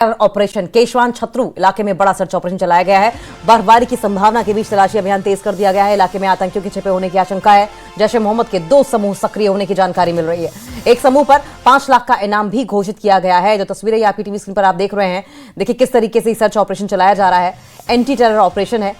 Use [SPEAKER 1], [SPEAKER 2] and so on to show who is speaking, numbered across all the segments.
[SPEAKER 1] Operation केशवान छतरू इलाके में बड़ा सर्च ऑपरेशन चलाया गया है। बर्फबारी की संभावना के बीच तलाशी अभियान तेज कर दिया गया है। इलाके में आतंकियों के छिपे होने की आशंका है। जैश ए मोहम्मद के 2 समूह सक्रिय होने की जानकारी मिल रही है। एक समूह पर 5 लाख का इनाम भी घोषित किया गया है। जो तस्वीरें आपकी टीवी स्क्रीन पर आप देख रहे हैं, देखिए किस तरीके से सर्च ऑपरेशन चलाया जा रहा है। एंटी टेरर ऑपरेशन है।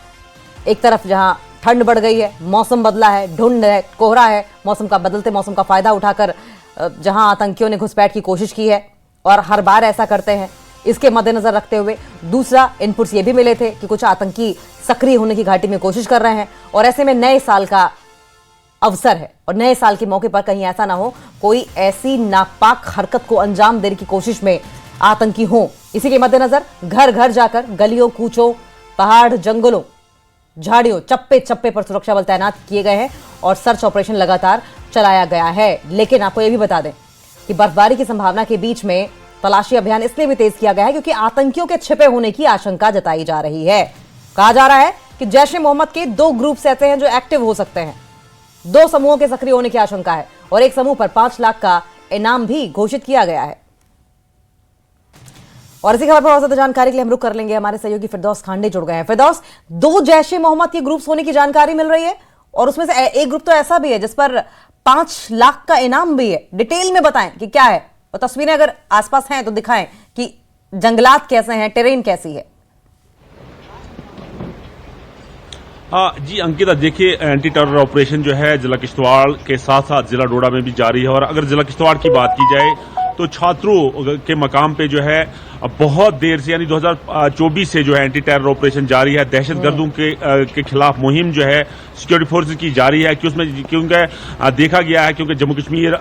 [SPEAKER 1] एक तरफ जहां ठंड बढ़ गई है, मौसम बदला है, धुंध है, कोहरा है, मौसम का बदलते मौसम का फायदा उठाकर जहां आतंकियों ने घुसपैठ की कोशिश की है और हर बार ऐसा करते हैं। इसके मद्देनजर रखते हुए दूसरा इनपुट्स ये भी मिले थे कि कुछ आतंकी सक्रिय होने की घाटी में कोशिश कर रहे हैं और ऐसे में नए साल का अवसर है और नए साल के मौके पर कहीं ऐसा ना हो कोई ऐसी नापाक हरकत को अंजाम देने की कोशिश में आतंकी हो। इसी के मद्देनजर घर घर जाकर गलियों, कूचों, पहाड़, जंगलों, झाड़ियों, चप्पे चप्पे पर सुरक्षा बल तैनात किए गए हैं और सर्च ऑपरेशन लगातार चलाया गया है। लेकिन आपको यह भी बता दें कि बर्फबारी की संभावना के बीच में तलाशी अभियान इसलिए भी तेज किया गया है क्योंकि आतंकियों के छिपे होने की आशंका जताई जा रही है। कहा जा रहा है कि जैश ए मोहम्मद के 2 ग्रुप्स ऐसे हैं जो एक्टिव हो सकते हैं। 2 समूहों के सक्रिय होने की आशंका है और एक समूह पर 5 लाख का इनाम भी घोषित किया गया है। और इसी खबर पर और ज्यादा जानकारी के लिए हम रुक कर लेंगे। हमारे सहयोगी फिरदौस खांडे जुड़ गए हैं। फिरदौस, 2 जैश ए मोहम्मद के ग्रुप्स होने की जानकारी मिल रही है और उसमें से एक ग्रुप तो ऐसा भी है जिस पर 5 लाख का इनाम भी है। डिटेल में बताएं कि क्या है और तस्वीरें अगर आसपास हैं तो दिखाएं कि जंगलात कैसे हैं, टेरेन कैसी है।
[SPEAKER 2] जी अंकिता, देखिए एंटी टेरर ऑपरेशन जो है जिला किश्तवाड़ के साथ साथ जिला डोडा में भी जारी है। और अगर जिला किश्तवाड़ की बात की जाए तो छात्रों के मकाम पे जो है बहुत देर से यानी 2024 से जो है एंटी टेरर ऑपरेशन जारी है। दहशतगर्दों के खिलाफ मुहिम जो है सिक्योरिटी फोर्सेज की जारी है क्योंकि देखा गया है क्योंकि जम्मू कश्मीर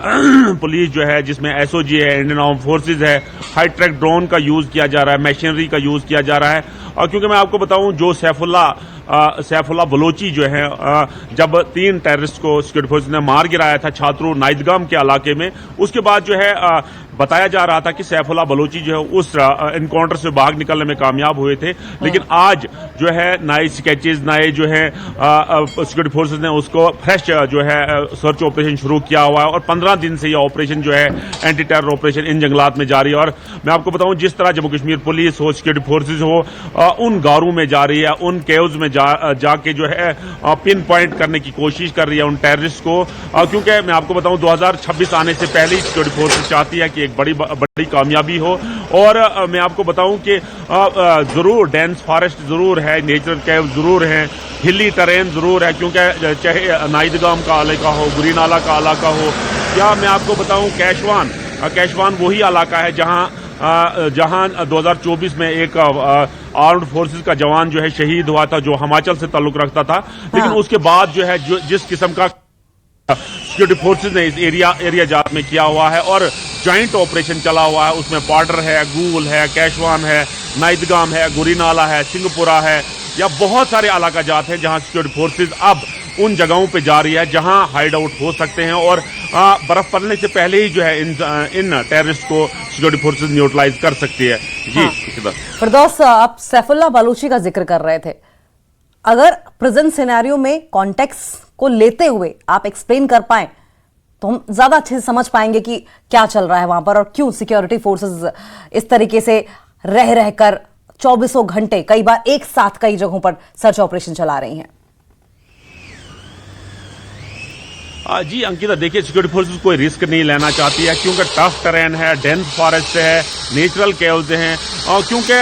[SPEAKER 2] पुलिस जो है जिसमें एसओजी है, इंडियन आर्म फोर्सेज है, हाई ट्रैक ड्रोन का यूज किया जा रहा है, मशीनरी का यूज किया जा रहा है। और क्योंकि मैं आपको बताऊं जो सैफुल्ला बलोची जो है जब 3 टेररिस्ट को सिक्योरिटी फोर्स ने मार गिराया था छात्रों नाइदगाम के इलाके में, उसके बाद जो है बताया जा रहा था कि सैफुल्ला बलोची जो है उस एनकाउंटर से भाग निकलने में कामयाब हुए थे। लेकिन आज जो है नए स्केचेस, नए जो है सिक्योरिटी फोर्सेज ने उसको फ्रेश जो है सर्च ऑपरेशन शुरू किया हुआ है और 15 दिन से ये ऑपरेशन जो है एंटी टेरर ऑपरेशन इन जंगलात में जारी है। और मैं आपको बताऊं जिस तरह जम्मू कश्मीर पुलिस हो, सिक्योरिटी फोर्सेज हो, उन गारों में जा रही है, उन केव्स में जाके जो है पिन पॉइंट करने की कोशिश कर रही है उन टेररिस्ट को। क्योंकि मैं आपको बताऊं 2026 आने से पहले ही सिक्योरिटी फोर्सेज चाहती है कि एक बड़ी कामयाबी हो। और मैं आपको बताऊं कि जरूर डेंस फॉरेस्ट जरूर है, नेचुरल केव जरूर है, हिली टरेन जरूर है क्योंकि चाहे नाइदगाम का इलाका हो, गुरीनाला का इलाका हो या मैं आपको बताऊं कैशवान वही इलाका है जहां 2024 में एक आर्म्ड फोर्सेस का जवान जो है शहीद हुआ था जो हिमाचल से ताल्लुक रखता था। लेकिन उसके बाद जो है जिस किस्म का सिक्योरिटी फोर्सेज ने इस एरिया जात में किया हुआ है और ज्वाइंट ऑपरेशन चला हुआ है, उसमें बॉर्डर है, गूल है, कैशवान है, नाइदगाम है, गुरीनाला है, सिंहपुरा है या बहुत सारे इलाका जात हैं जहां सिक्योरिटी फोर्सेज अब उन जगहों पे जा रही है जहां हाइड आउट हो सकते हैं और बर्फ पड़ने से पहले ही जो है इन टेररिस्ट को सिक्योरिटी फोर्सेज न्यूट्रलाइज कर सकती है। जी
[SPEAKER 1] फिरदौस, आप सैफुल्ला बलूची का जिक्र कर रहे थे। अगर प्रेजेंट सिनेरियो में कॉन्टेक्स्ट को लेते हुए आप एक्सप्लेन कर पाए तो हम ज्यादा अच्छे से समझ पाएंगे कि क्या चल रहा है वहां पर और क्यों सिक्योरिटी फोर्सेस इस तरीके से रह रहकर 24 घंटे कई बार एक साथ कई जगहों पर सर्च ऑपरेशन चला रही हैं।
[SPEAKER 2] जी अंकिता, देखिए सिक्योरिटी फोर्सेस कोई रिस्क नहीं लेना चाहती है क्योंकि टफ टेरेन है, डेंस फॉरेस्ट है, नेचुरल केव्स हैं और क्योंकि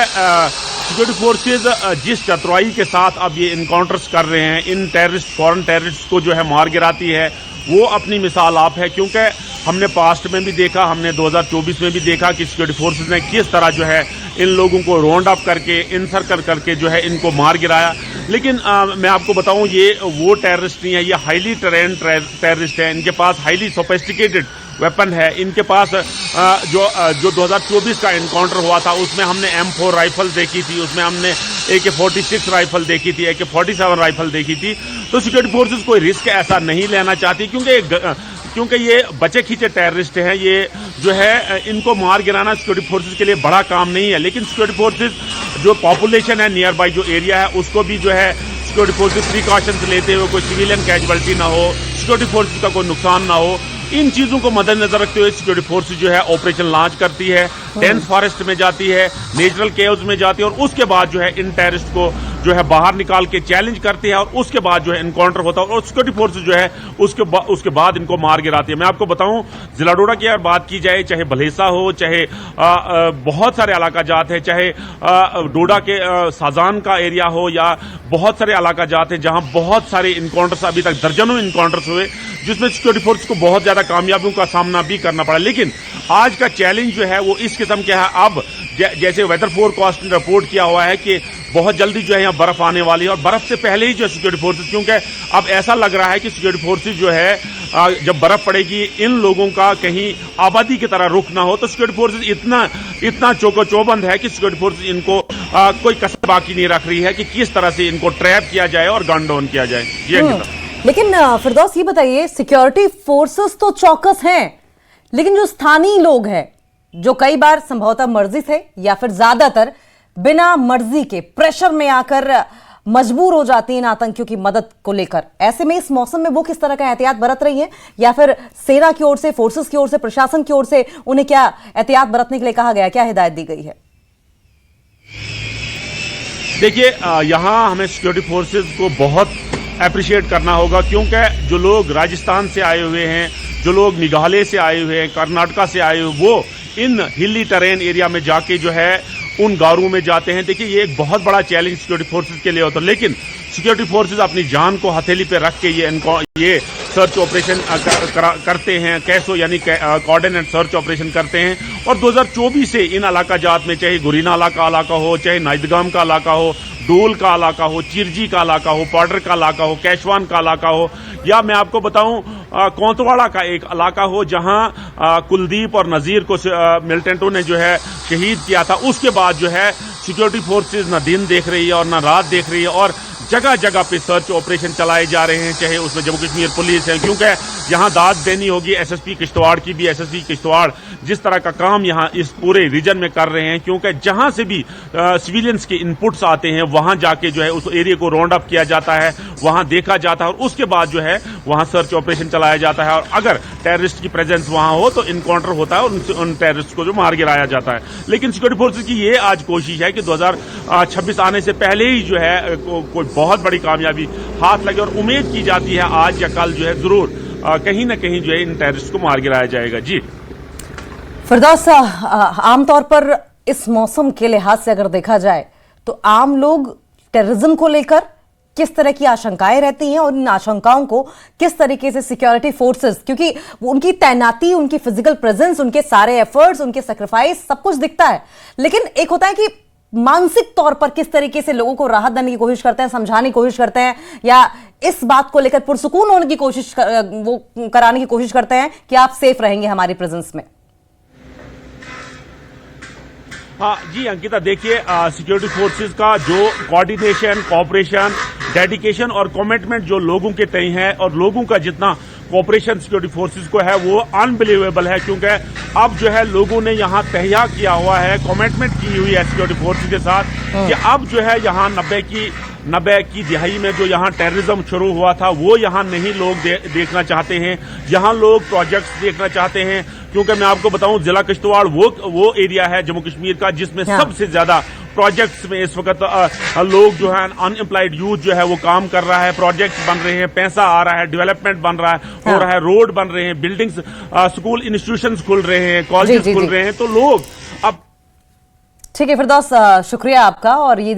[SPEAKER 2] सिक्योरिटी फोर्सेज जिस चतुराई के साथ अब ये इनकाउंटर्स कर रहे हैं, इन टेररिस्ट फॉरेन टेररिस्ट को जो है मार गिराती है, वो अपनी मिसाल आप है। क्योंकि हमने पास्ट में भी देखा, हमने 2024 में भी देखा कि सिक्योरिटी फोर्सेज ने किस तरह जो है इन लोगों को राउंड अप करके इनसर्कल करके जो है इनको मार गिराया। लेकिन मैं आपको बताऊं ये वो टेररिस्ट नहीं है, ये हाईली ट्रेन टेररिस्ट है। इनके पास हाईली सोफिस्टिकेटेड वेपन है। इनके पास जो 2024 का एनकाउंटर हुआ था उसमें हमने M4 राइफल देखी थी, उसमें हमने AK-46 राइफल देखी थी, AK-47 राइफल देखी थी। तो सिक्योरिटी फोर्सेस कोई रिस्क ऐसा नहीं लेना चाहती क्योंकि ये बचे खींचे टेररिस्ट हैं। ये जो है इनको मार गिराना सिक्योरिटी फोर्सेस के लिए बड़ा काम नहीं है। लेकिन सिक्योरिटी फोर्सेस जो पॉपुलेशन है नियर बाई जो एरिया है उसको भी जो है सिक्योरिटी फोर्सेस प्रिकॉशंस लेते हुए कोई सिविलियन कैजुअलिटी ना हो, सिक्योरिटी फोर्सेस का कोई नुकसान ना हो इन चीजों को मद्देनजर रखते हुए सिक्योरिटी फोर्सेज जो है ऑपरेशन लॉन्च करती है, डेंस फॉरेस्ट में जाती है, नेचुरल केव्स में जाती है और उसके बाद जो है इन टेररिस्ट को जो है बाहर निकाल के चैलेंज करती है और उसके बाद जो है इनकाउंटर होता है और सिक्योरिटी फोर्सेज जो है उसके बाद इनको मार गिराती है। मैं आपको बताऊं, जिला डोडा की अगर बात की जाए, चाहे भलेसा हो, चाहे बहुत सारे इलाका जात है, चाहे डोडा के साजान का एरिया हो या बहुत सारे इलाका जात है जहां बहुत सारे इनकाउंटर्स, अभी तक दर्जनों इनकाउंटर्स हुए जिसमें सिक्योरिटी फोर्स को बहुत ज्यादा कामयाबियों का सामना भी करना पड़ा। लेकिन आज का चैलेंज जो है वो इस किस्म के है। अब जैसे वेदर फोरकास्ट ने रिपोर्ट किया हुआ है कि बहुत जल्दी जो है यहाँ बर्फ आने वाली है और बर्फ से पहले ही जो है सिक्योरिटी फोर्सेज, क्योंकि अब ऐसा लग रहा है कि सिक्योरिटी फोर्सेज जो है जब बर्फ पड़ेगी इन लोगों का कहीं आबादी की तरह रुख ना हो, तो सिक्योरिटी फोर्सेज इतना चौबंद है कि सिक्योरिटी फोर्सेज इनको कोई कसर बाकी नहीं रख रही है कि किस तरह से इनको ट्रैप किया जाए और गन डाउन किया जाए। ये
[SPEAKER 1] लेकिन फिरदौस ये बताइए, सिक्योरिटी फोर्सेस तो चौकस हैं, लेकिन जो स्थानीय लोग हैं जो कई बार संभवतः मर्जी से या फिर ज्यादातर बिना मर्जी के प्रेशर में आकर मजबूर हो जाती हैं इन आतंकियों की मदद को लेकर, ऐसे में इस मौसम में वो किस तरह का एहतियात बरत रही है या फिर सेना की ओर से, फोर्सेस की ओर से, प्रशासन की ओर से उन्हें क्या एहतियात बरतने के लिए कहा गया, क्या हिदायत दी गई है?
[SPEAKER 2] देखिए, यहां हमें सिक्योरिटी फोर्सेज को बहुत अप्रिशिएट करना होगा, क्योंकि जो लोग राजस्थान से आए हुए हैं, जो लोग मेघालय से आए हुए हैं, कर्नाटका से आए हुए, वो इन हिली टेरेन एरिया में जाके जो है उन गांवों में जाते हैं। देखिए, ये एक बहुत बड़ा चैलेंज सिक्योरिटी फोर्सेज के लिए होता है, लेकिन सिक्योरिटी फोर्सेज अपनी जान को हथेली पे रख के ये सर्च ऑपरेशन करते हैं, कैसो यानी कोऑर्डिनेट सर्च ऑपरेशन करते हैं। और 2024 से इन इलाका जात में, चाहे गुरीना इलाका हो, चाहे नाइदगाम का इलाका हो, डोल का इलाका हो, चिरजी का इलाका हो, पाडर का इलाका हो, कैशवान का इलाका हो, या मैं आपको बताऊं कोंतवाड़ा का एक इलाका हो जहां कुलदीप और नजीर को मिलिटेंटों ने जो है शहीद किया था। उसके बाद जो है सिक्योरिटी फोर्सेज न दिन देख रही है और न रात देख रही है और जगह जगह पे सर्च ऑपरेशन चलाए जा रहे हैं, चाहे उसमें जम्मू कश्मीर पुलिस है, क्योंकि यहां दाद देनी होगी एसएसपी किश्तवाड़ की भी। एसएसपी किश्तवाड़ जिस तरह का काम यहां इस पूरे रीजन में कर रहे हैं, क्योंकि जहां से भी सिविलियंस के इनपुट्स आते हैं वहां जाके जो है उस एरिया को राउंड अप किया जाता है, वहां देखा जाता है और उसके बाद जो है वहां सर्च ऑपरेशन चलाया जाता है। और अगर टेररिस्ट की प्रेजेंस वहां हो तो इनकाउंटर होता है और उन टेररिस्ट को जो मार गिराया जाता है। लेकिन सिक्योरिटी फोर्सेज की ये आज कोशिश है कि 2026 आने से पहले ही जो है कोई बहुत बड़ी कामयाबी हाथ लगे और उम्मीद की जाती है आज या कल जो है जरूर कहीं ना कहीं जो है इन टेररिस्ट को मार गिराया जाएगा। जी
[SPEAKER 1] फिरदौस, आमतौर पर इस मौसम के लिहाज से अगर देखा जाए तो आम लोग टेररिज्म को लेकर किस तरह की आशंकाएं रहती हैं और इन आशंकाओं को किस तरीके से सिक्योरिटी फोर्सेस, क्योंकि उनकी तैनाती, उनकी फिजिकल प्रेजेंस, उनके सारे एफर्ट्स, उनके सैक्रिफाइस सब कुछ दिखता है, लेकिन एक होता है कि मानसिक तौर पर किस तरीके से लोगों को राहत देने की कोशिश करते हैं, समझाने की कोशिश करते हैं या इस बात को लेकर पुरसुकून होने की कोशिश, वो कराने की कोशिश करते हैं कि आप सेफ रहेंगे हमारी प्रेजेंस में।
[SPEAKER 2] हाँ जी अंकिता, देखिए सिक्योरिटी फोर्सेज का जो कोऑर्डिनेशन, कोऑपरेशन, डेडिकेशन और कमिटमेंट जो लोगों के तय है और लोगों का जितना कोऑपरेशन सिक्योरिटी फोर्सेज को है वो अनबिलीवेबल है, क्योंकि अब जो है लोगों ने यहाँ तहया किया हुआ है, कमिटमेंट की हुई है सिक्योरिटी फोर्सेज के साथ कि अब जो है यहाँ 90 की दिहाई में जो यहाँ टेररिज्म शुरू हुआ था वो यहाँ नहीं लोग देखना चाहते हैं। यहाँ लोग प्रोजेक्ट्स देखना चाहते हैं, क्योंकि मैं आपको बताऊं जिला किश्तवाड़ वो एरिया है जम्मू कश्मीर का जिसमें सबसे ज्यादा प्रोजेक्ट्स में इस वक्त लोग जो है अनएम्प्लॉयड यूथ जो है वो काम कर रहा है, प्रोजेक्ट्स बन रहे हैं, पैसा आ रहा है, डेवलपमेंट बन रहा है, हो रहा है, रोड बन रहे हैं, बिल्डिंग्स, स्कूल इंस्टीट्यूशंस खुल रहे हैं, कॉलेजेस खुल रहे हैं, तो लोग अब।
[SPEAKER 1] ठीक है फिरदौस, शुक्रिया आपका। और ये